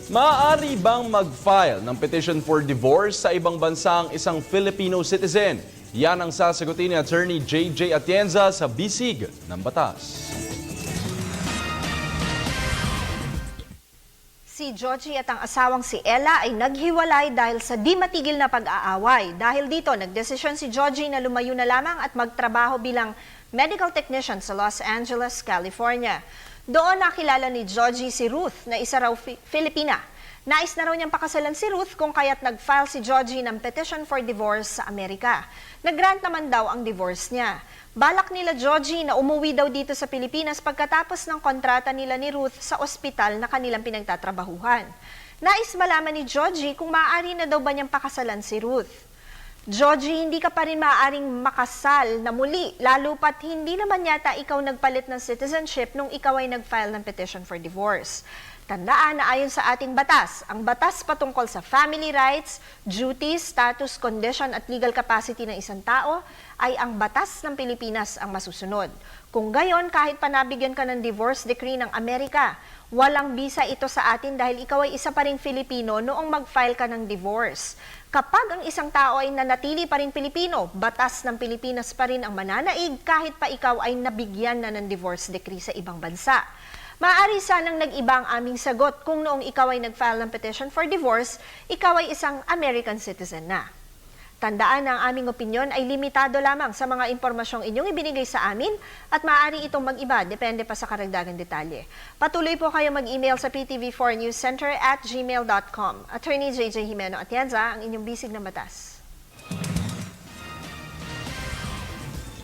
Maaari bang mag-file ng petition for divorce sa ibang bansa ang isang Filipino citizen? Yan ang sasagutin ni Attorney JJ Atienza sa Bisig ng Batas. Si Georgie at ang asawang si Ella ay naghiwalay dahil sa di matigil na pag-aaway. Dahil dito, nagdesisyon si Georgie na lumayo na lamang at magtrabaho bilang medical technician sa Los Angeles, California. Doon nakilala ni Georgie si Ruth na isa raw Filipina. Nais na raw niyang pakasalan si Ruth kung kaya't nag-file si Georgie ng petition for divorce sa Amerika. Nag-grant naman daw ang divorce niya. Balak nila Georgie na umuwi daw dito sa Pilipinas pagkatapos ng kontrata nila ni Ruth sa ospital na kanilang pinagtatrabahuhan. Nais malaman ni Georgie kung maaari na daw ba niyang pakasalan si Ruth. Georgie, hindi ka pa rin maaaring makasal na muli, lalo pat hindi naman yata ikaw nagpalit ng citizenship nung ikaw ay nag-file ng petition for divorce. Tandaan na ayon sa ating batas, ang batas patungkol sa family rights, duties, status, condition at legal capacity ng isang tao ay ang batas ng Pilipinas ang masusunod. Kung gayon, kahit pa nabigyan ka ng divorce decree ng Amerika, walang bisa ito sa atin dahil ikaw ay isa pa ring Filipino noong mag-file ka ng divorce. Kapag ang isang tao ay nanatili pa rin Pilipino, batas ng Pilipinas pa rin ang mananaig kahit pa ikaw ay nabigyan na ng divorce decree sa ibang bansa. Maaari sanang nag-iba ang aming sagot kung noong ikaw ay nag-file ng petition for divorce, ikaw ay isang American citizen na. Tandaan na ang aming opinyon ay limitado lamang sa mga impormasyong inyong ibinigay sa amin at maaari itong mag-iba, depende pa sa karagdagang detalye. Patuloy po kayo mag-email sa PTV4newscenter@gmail.com. Attorney JJ Jimeno Atienza, ang inyong bisig ng batas.